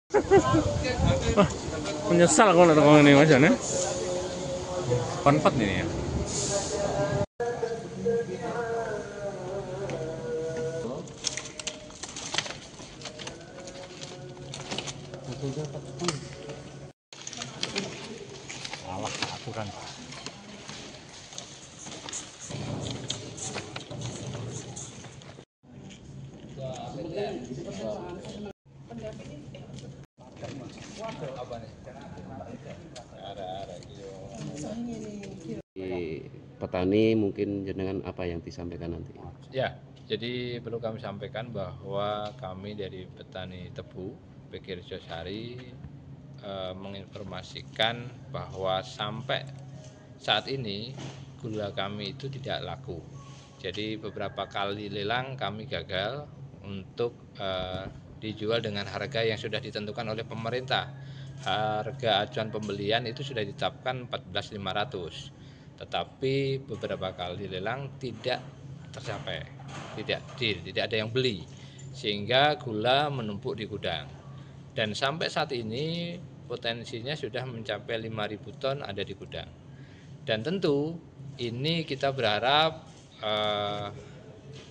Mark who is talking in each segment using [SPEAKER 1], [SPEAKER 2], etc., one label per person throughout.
[SPEAKER 1] Wah, menyesal kalau ada ini Mas ya. Konpat ini ya. Salah aturan.
[SPEAKER 2] Petani mungkin jenengan apa yang disampaikan nanti?
[SPEAKER 3] Ya, jadi perlu kami sampaikan bahwa kami dari petani tebu PG Rejosari menginformasikan bahwa sampai saat ini gula kami itu tidak laku. Jadi beberapa kali lelang kami gagal untuk dijual dengan harga yang sudah ditentukan oleh pemerintah. Harga acuan pembelian itu sudah ditetapkan 14.500. Tetapi beberapa kali lelang tidak tercapai, tidak ada yang beli, sehingga gula menumpuk di gudang. Dan sampai saat ini potensinya sudah mencapai 5.000 ton ada di gudang. Dan tentu ini kita berharap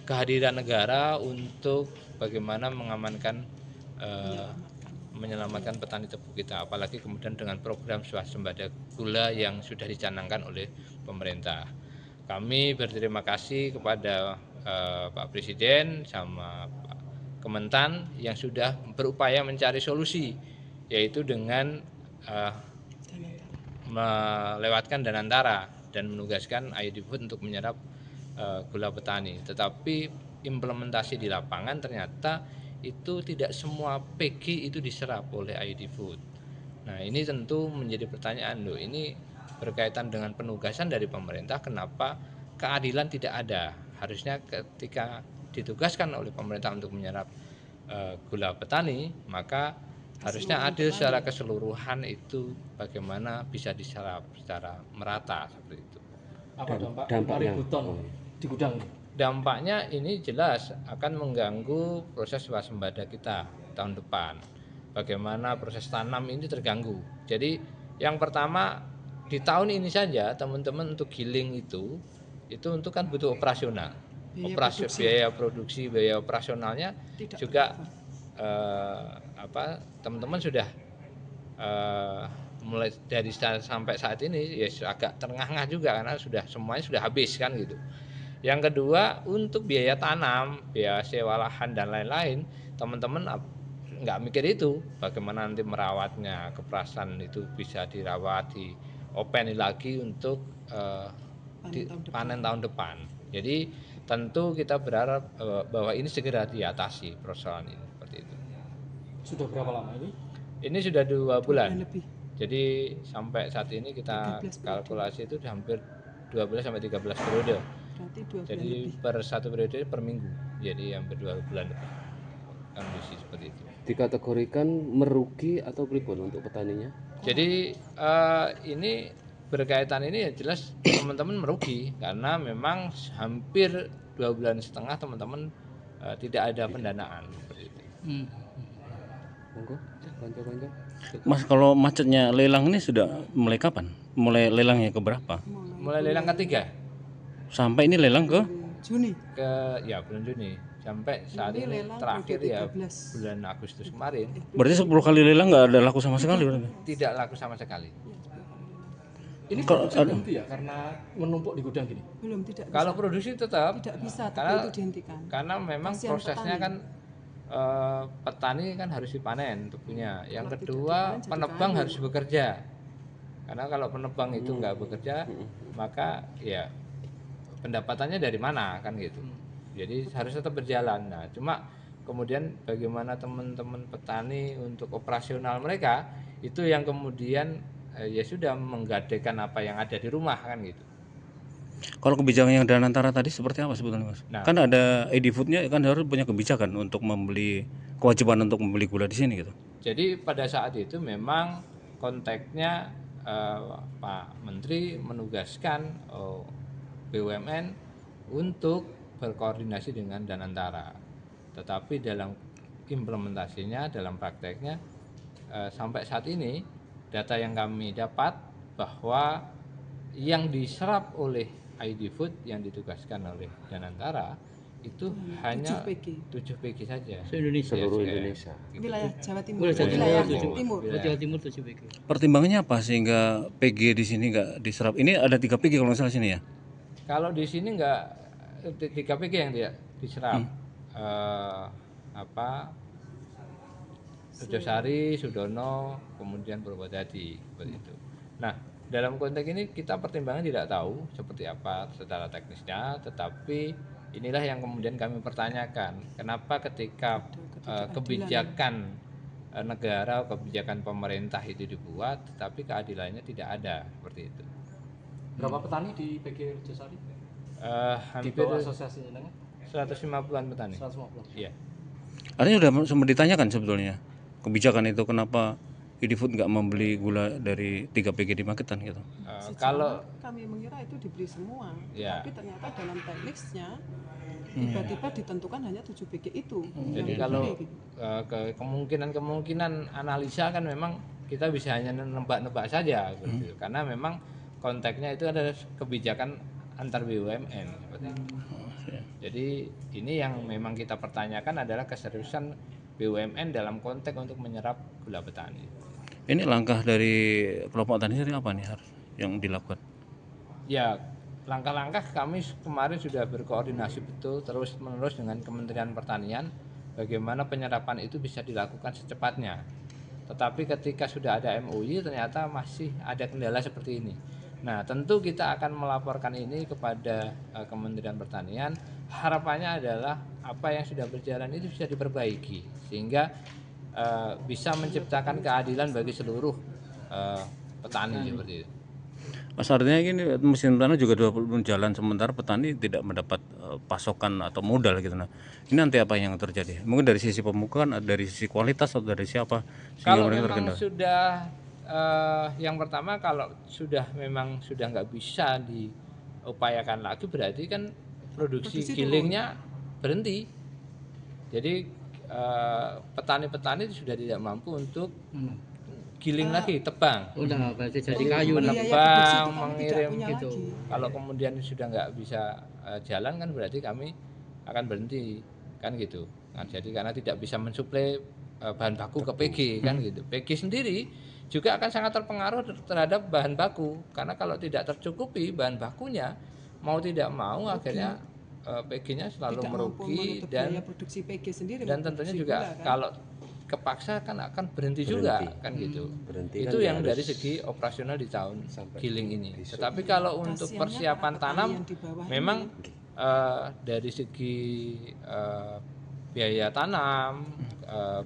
[SPEAKER 3] kehadiran negara untuk bagaimana mengamankan menyelamatkan petani tebu kita, apalagi kemudian dengan program swasembada gula yang sudah dicanangkan oleh pemerintah. Kami berterima kasih kepada Pak Presiden sama Pak Kementan yang sudah berupaya mencari solusi, yaitu dengan melewatkan Danantara dan menugaskan ID Food untuk menyerap gula petani. Tetapi implementasi di lapangan ternyata itu tidak semua PG itu diserap oleh ID Food. Nah, ini tentu menjadi pertanyaan loh. Ini berkaitan dengan penugasan dari pemerintah, kenapa keadilan tidak ada? Harusnya ketika ditugaskan oleh pemerintah untuk menyerap gula petani, maka harusnya adil secara keseluruhan, itu bagaimana bisa diserap secara merata seperti itu.
[SPEAKER 4] Apa dampaknya 5.000 ton di gudang ini?
[SPEAKER 3] Dampaknya ini jelas akan mengganggu proses swasembada kita tahun depan. Bagaimana proses tanam ini terganggu. Jadi yang pertama di tahun ini saja teman-teman untuk giling itu untuk kan butuh operasional. Biaya produksi, biaya operasionalnya tidak juga teman-teman sudah mulai dari sampai saat ini ya agak terengah-engah juga karena semuanya sudah habis kan gitu. Yang kedua, untuk biaya tanam, biaya sewa lahan dan lain-lain, teman-teman nggak mikir itu, bagaimana nanti merawatnya, keperasan itu bisa dirawat, diopeni lagi untuk panen tahun depan. Jadi tentu kita berharap bahwa ini segera diatasi persoalan ini seperti itu.
[SPEAKER 4] Sudah berapa lama ini?
[SPEAKER 3] Ini sudah 2 bulan. Jadi sampai saat ini kita kalkulasi itu hampir 12 sampai 13 periode. Jadi per satu periode per minggu, jadi hampir 2 bulan kondisi seperti itu.
[SPEAKER 2] Dikategorikan merugi atau pripun untuk petaninya?
[SPEAKER 3] Jadi ini berkaitan ini ya jelas teman-teman merugi karena memang hampir 2,5 bulan teman-teman tidak ada pendanaan seperti itu.
[SPEAKER 1] Mas, kalau macetnya lelang ini sudah mulai kapan? Mulai lelangnya ke berapa?
[SPEAKER 3] Mulai lelang ketiga.
[SPEAKER 1] Sampai ini lelang ke
[SPEAKER 5] Juni.
[SPEAKER 3] Bulan Juni. Sampai saat ini terakhir ya bulan Agustus kemarin.
[SPEAKER 1] Berarti 10 kali lelang nggak ada laku sama sekali berarti?
[SPEAKER 3] Tidak laku sama sekali.
[SPEAKER 4] Ini produksi berhenti ya karena menumpuk di gudang gini?
[SPEAKER 5] Belum, tidak bisa.
[SPEAKER 3] Kalau produksi tetap
[SPEAKER 5] tidak bisa, tapi
[SPEAKER 3] karena,
[SPEAKER 5] itu dihentikan.
[SPEAKER 3] Karena memang
[SPEAKER 5] Kasihan
[SPEAKER 3] prosesnya
[SPEAKER 5] petani.
[SPEAKER 3] kan petani kan harus dipanen tebunya. Yang
[SPEAKER 5] Kalau
[SPEAKER 3] kedua
[SPEAKER 5] dipanen,
[SPEAKER 3] penebang
[SPEAKER 5] jadi
[SPEAKER 3] harus bekerja. Karena kalau penebang itu nggak bekerja, maka ya pendapatannya dari mana kan gitu. Jadi harus tetap berjalan. Nah, cuma kemudian bagaimana teman-teman petani untuk operasional mereka itu yang kemudian ya sudah menggadaikan apa yang ada di rumah kan gitu.
[SPEAKER 1] Kalau kebijakan yang Danantara tadi seperti apa sebetulnya, Mas?
[SPEAKER 3] Nah,
[SPEAKER 1] kan ada ID Food-nya kan harus punya kebijakan untuk kewajiban untuk membeli gula di sini gitu.
[SPEAKER 3] Jadi pada saat itu memang konteksnya Pak Menteri menugaskan BUMN untuk berkoordinasi dengan Danantara. Tetapi dalam implementasinya, dalam prakteknya sampai saat ini data yang kami dapat bahwa yang diserap oleh ID Food yang ditugaskan oleh Danantara itu hanya 7 PG saja.
[SPEAKER 2] Seluruh Indonesia.
[SPEAKER 5] Wilayah Jawa Timur.
[SPEAKER 3] Wilayah
[SPEAKER 5] Timur.
[SPEAKER 3] Wilayah
[SPEAKER 6] Timur 7 PG.
[SPEAKER 1] Pertimbangannya apa sehingga PG di sini nggak diserap? Ini ada 3 PG kalau nggak salah sini ya?
[SPEAKER 3] Kalau di sini enggak 3 PG yang tidak diserap. Sujosari, Sudono, kemudian Purwodadi seperti itu. Nah, dalam konteks ini kita pertimbangan tidak tahu seperti apa secara teknisnya, tetapi inilah yang kemudian kami pertanyakan. Kenapa ketika kebijakan negara, kebijakan pemerintah itu dibuat, tetapi keadilannya tidak ada seperti itu.
[SPEAKER 4] Berapa petani di PG Rejosari? Di
[SPEAKER 3] Hampir
[SPEAKER 4] bawah asosiasi jenengan?
[SPEAKER 3] 150-an petani.
[SPEAKER 4] 150.
[SPEAKER 3] Iya.
[SPEAKER 1] Artinya sudah sempat ditanyakan sebetulnya kebijakan itu kenapa ID Food nggak membeli gula dari 3 PG di Magetan gitu?
[SPEAKER 3] Kalau
[SPEAKER 5] Kami mengira itu dibeli semua,
[SPEAKER 3] Ya.
[SPEAKER 5] tapi ternyata dalam teknisnya tiba-tiba ditentukan hanya 7 PG itu.
[SPEAKER 3] Jadi
[SPEAKER 5] yang
[SPEAKER 3] kalau
[SPEAKER 5] dibeli, gitu.
[SPEAKER 3] kemungkinan analisa kan memang kita bisa hanya nebak-nebak saja gitu. Karena memang konteksnya itu adalah kebijakan antar BUMN seperti itu. Jadi ini yang memang kita pertanyakan adalah keseriusan BUMN dalam konteks untuk menyerap gula petani.
[SPEAKER 1] Ini langkah dari kelompok tani sendiri apa nih harus yang dilakukan?
[SPEAKER 3] Ya, langkah-langkah kami kemarin sudah berkoordinasi betul terus-menerus dengan Kementerian Pertanian bagaimana penyerapan itu bisa dilakukan secepatnya. Tetapi ketika sudah ada MOU ternyata masih ada kendala seperti ini. Nah, tentu kita akan melaporkan ini kepada Kementerian Pertanian. Harapannya adalah apa yang sudah berjalan itu bisa diperbaiki sehingga bisa menciptakan keadilan bagi seluruh petani seperti itu.
[SPEAKER 1] Mas, artinya gini, musim tanam juga 20 jalan sementara petani tidak mendapat pasokan atau modal gitu. Nah, ini nanti apa yang terjadi? Mungkin dari sisi pemupukan, dari sisi kualitas atau dari siapa?
[SPEAKER 3] Kalau memang sudah yang pertama kalau memang sudah nggak bisa diupayakan lagi berarti kan produksi gilingnya berhenti. Jadi petani-petani itu sudah tidak mampu untuk giling lagi, tebang.
[SPEAKER 6] Udah berarti jadi kayu.
[SPEAKER 3] Menebang, mengirim
[SPEAKER 5] gitu.
[SPEAKER 3] Kalau kemudian sudah nggak bisa jalan kan berarti kami akan berhenti kan gitu. Nah, jadi karena tidak bisa mensuplai bahan baku ke PG kan gitu. PG sendiri juga akan sangat terpengaruh terhadap bahan baku karena kalau tidak tercukupi bahan bakunya mau tidak mau akhirnya PG-nya selalu
[SPEAKER 5] Tidak
[SPEAKER 3] merugi
[SPEAKER 5] mampu
[SPEAKER 3] dan
[SPEAKER 5] biaya produksi PG sendiri
[SPEAKER 3] dan tentunya
[SPEAKER 5] produksi
[SPEAKER 3] juga
[SPEAKER 5] gula, kan?
[SPEAKER 3] kalau kepaksa kan akan berhenti juga kan gitu.
[SPEAKER 2] Berhenti
[SPEAKER 3] Itu
[SPEAKER 2] kan
[SPEAKER 3] yang
[SPEAKER 2] harus
[SPEAKER 3] dari segi operasional di tahun
[SPEAKER 2] sampai
[SPEAKER 3] giling ini.
[SPEAKER 2] besok.
[SPEAKER 3] Tetapi kalau untuk
[SPEAKER 5] Kasiannya
[SPEAKER 3] persiapan
[SPEAKER 5] para petani
[SPEAKER 3] tanam
[SPEAKER 5] yang di bawah
[SPEAKER 3] memang
[SPEAKER 5] ini.
[SPEAKER 3] dari segi biaya tanam,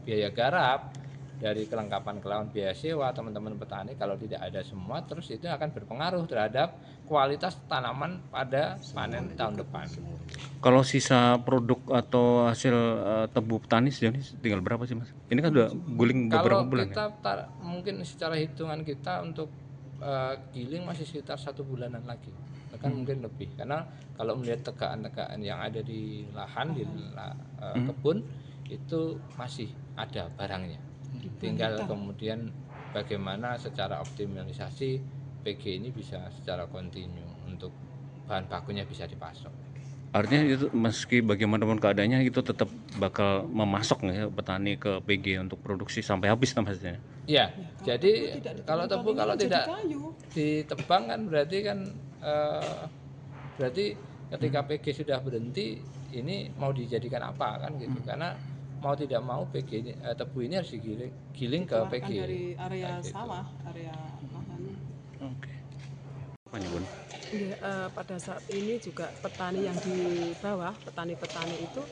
[SPEAKER 3] biaya garap, dari kelengkapan biaya sewa teman-teman petani kalau tidak ada semua terus itu akan berpengaruh terhadap kualitas tanaman pada panen tahun depan.
[SPEAKER 1] Kalau sisa produk atau hasil tebu petani sejauh ini tinggal berapa sih, Mas? Ini kan udah guling beberapa
[SPEAKER 3] Kalau
[SPEAKER 1] bulan
[SPEAKER 3] kita
[SPEAKER 1] ya?
[SPEAKER 3] mungkin secara hitungan kita untuk giling masih sekitar 1 bulanan lagi, bahkan mungkin lebih karena kalau melihat tegaan-tegaan yang ada di lahan di kebun itu masih ada barangnya. Tinggal kemudian bagaimana secara optimalisasi PG ini bisa secara kontinu untuk bahan bakunya bisa dipasok.
[SPEAKER 1] Artinya itu meski bagaimanapun keadaannya itu tetap bakal memasok ya petani ke PG untuk produksi sampai habis maksudnya.
[SPEAKER 3] Ya, jadi kalau tebu kalau tidak
[SPEAKER 5] kayu.
[SPEAKER 3] ditebang kan berarti kan berarti ketika PG sudah berhenti ini mau dijadikan apa kan gitu karena mau tidak mau PG ini, tebu ini harus digiling ke PG
[SPEAKER 5] Dari area
[SPEAKER 3] gitu.
[SPEAKER 5] sawah, area lahan.
[SPEAKER 1] Oke. Apa nih, Bun?
[SPEAKER 5] Iya, pada saat ini juga petani yang di bawah, petani-petani itu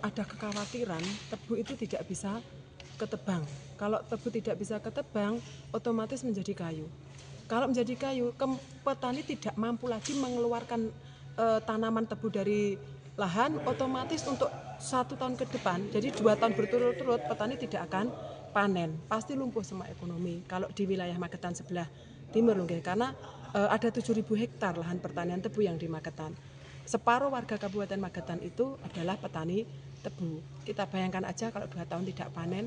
[SPEAKER 5] ada kekhawatiran tebu itu tidak bisa ketebang. Kalau tebu tidak bisa ketebang, otomatis menjadi kayu. Kalau menjadi kayu, petani tidak mampu lagi mengeluarkan tanaman tebu dari lahan, otomatis untuk 1 tahun ke depan, jadi 2 tahun berturut-turut petani tidak akan panen, pasti lumpuh semua ekonomi. Kalau di wilayah Magetan sebelah timur loh, karena ada 7.000 hektar lahan pertanian tebu yang di Magetan. Separuh warga Kabupaten Magetan itu adalah petani tebu. Kita bayangkan aja kalau 2 tahun tidak panen,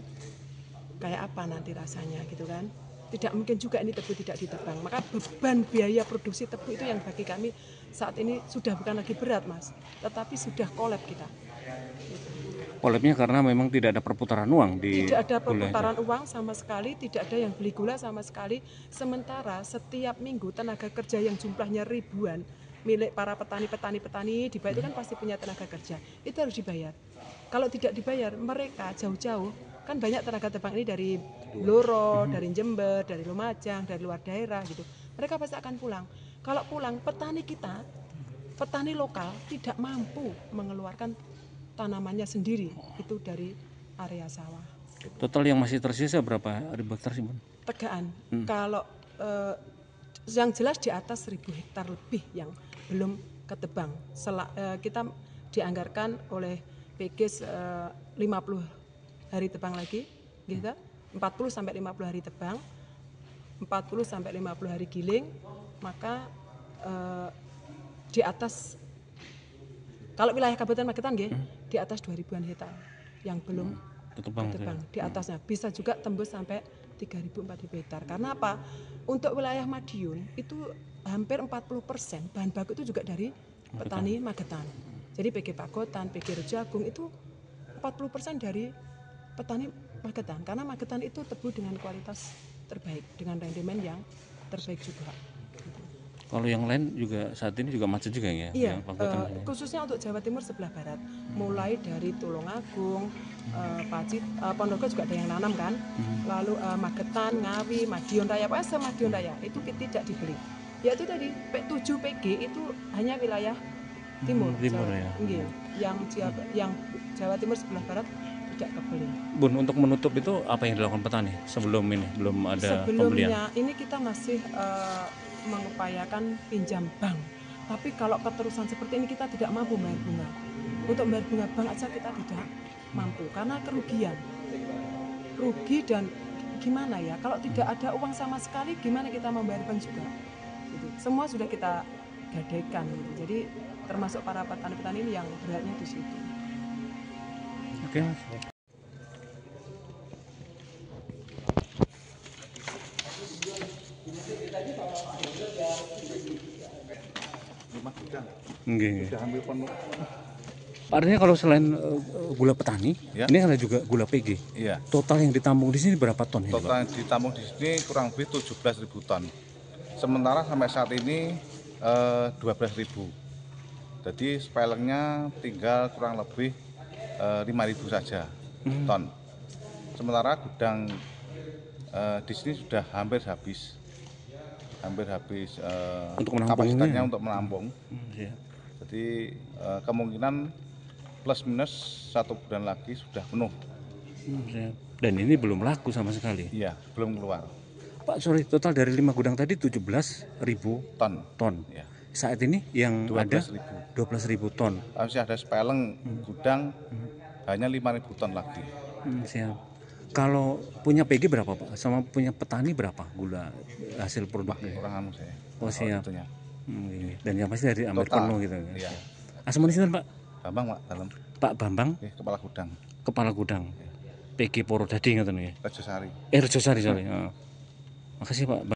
[SPEAKER 5] kayak apa nanti rasanya gitu kan. Tidak mungkin juga ini tebu tidak ditebang. Maka beban biaya produksi tebu itu yang bagi kami saat ini sudah bukan lagi berat Mas, tetapi sudah kolab kita.
[SPEAKER 1] Kolabnya karena memang tidak ada perputaran uang di
[SPEAKER 5] Tidak ada
[SPEAKER 1] gula itu.
[SPEAKER 5] perputaran uang sama sekali, tidak ada yang beli gula sama sekali. Sementara setiap minggu tenaga kerja yang jumlahnya ribuan milik para petani di bawah itu kan pasti punya tenaga kerja. Itu harus dibayar. Kalau tidak dibayar, mereka jauh-jauh kan banyak tenaga terbang ini dari Blora, dari Jember, dari Lumajang, dari luar daerah gitu. Mereka pasti akan pulang. Kalau pulang, petani kita, petani lokal tidak mampu mengeluarkan tanamannya sendiri itu dari area sawah.
[SPEAKER 1] Total yang masih tersisa berapa ribu hektar sih, Bun?
[SPEAKER 5] Tegaan. Kalau yang jelas di atas 1.000 hektar lebih yang belum ketebang. Kita dianggarkan oleh PGS 50 hari tebang lagi, gitu. 40 sampai 50 hari tebang, 40 sampai 50 hari giling, maka di atas kalau wilayah Kabupaten Magetan di atas 2.000-an hektar yang belum
[SPEAKER 1] Ketebang.
[SPEAKER 5] ketebang. Di atasnya bisa juga tembus sampai 3.000-4.000 hektar. Karena apa? Untuk wilayah Madiun itu hampir 40% bahan baku itu juga dari petani Magetan. Jadi PG Pagotan, PG Rejagung itu 40% dari petani Magetan. Karena Magetan itu tebu dengan kualitas terbaik, dengan rendemen yang terbaik juga.
[SPEAKER 1] Kalau yang lain juga saat ini juga macet juga ya?
[SPEAKER 5] Iya,
[SPEAKER 1] yang Pagotan ini.
[SPEAKER 5] khususnya untuk Jawa Timur sebelah barat, mulai dari Tulungagung, Pacit, Ponorogo juga ada yang nanam kan, lalu Magetan, Ngawi, Madiun Raya, pokoknya Madiun Raya itu tidak dibeli. Yaitu tadi 7 PG itu hanya wilayah timur,
[SPEAKER 1] timur
[SPEAKER 5] Jawa,
[SPEAKER 1] ya.
[SPEAKER 5] Nggih. Yang Jawa Timur sebelah barat tidak kebeli.
[SPEAKER 1] Bun, untuk menutup itu apa yang dilakukan petani sebelum ini belum ada pembelian?
[SPEAKER 5] Sebelumnya ini kita masih mengupayakan pinjam bank. Tapi kalau keterusan seperti ini kita tidak mampu bayar bunga. Untuk bayar bunga bank aja kita tidak mampu karena kerugian. Rugi dan gimana ya? Kalau tidak ada uang sama sekali gimana kita membayar bank juga? Gitu. Semua sudah kita gadaikan. Gitu. Jadi termasuk para petani-petani ini yang beratnya di situ.
[SPEAKER 1] Oke. Nggih.
[SPEAKER 6] Sudah hampir penuh.
[SPEAKER 1] Artinya kalau selain gula petani,
[SPEAKER 6] Ya.
[SPEAKER 1] ini ada juga gula PG.
[SPEAKER 6] Iya.
[SPEAKER 1] Total yang ditampung di sini berapa ton ini, Pak?
[SPEAKER 6] Total yang ditampung di sini kurang lebih 17.000 ton. Sementara sampai saat ini 12.000. Jadi spelengnya tinggal kurang lebih 5.000 saja ton. Sementara gudang di sini sudah hampir habis. Hampir habis
[SPEAKER 1] Untuk menampungnya.
[SPEAKER 6] kapasitasnya untuk menampung.
[SPEAKER 1] Iya.
[SPEAKER 6] Jadi kemungkinan plus minus 1 bulan lagi sudah penuh.
[SPEAKER 1] Siap. Dan ini belum laku sama sekali.
[SPEAKER 6] Iya, belum keluar
[SPEAKER 1] Pak, sorry, total dari 5 gudang tadi 17.000
[SPEAKER 6] ton.
[SPEAKER 1] ton.
[SPEAKER 6] Ya.
[SPEAKER 1] Saat ini yang ada
[SPEAKER 6] 12.000.
[SPEAKER 1] 12.000 ton.
[SPEAKER 6] Masih ada speleng gudang hanya 5.000 ton lagi.
[SPEAKER 1] Siap. Kalau punya PG berapa, Pak? Sama punya petani berapa gula hasil produknya?
[SPEAKER 6] Kurang anu saya.
[SPEAKER 1] Oh, siap.
[SPEAKER 6] Itunya.
[SPEAKER 1] Iya. Dan yang pasti dari hampir
[SPEAKER 6] Total.
[SPEAKER 1] penuh gitu.
[SPEAKER 6] Iya.
[SPEAKER 1] Asmani sinten, Pak?
[SPEAKER 6] Bambang Pak dalam
[SPEAKER 1] Pak Bambang,
[SPEAKER 6] kepala gudang
[SPEAKER 1] kepala gudang. PG Poro Dadi ngoten nggih.
[SPEAKER 6] Rejosari.
[SPEAKER 1] Rejosari, sorry. Heeh. Makasih, Pak.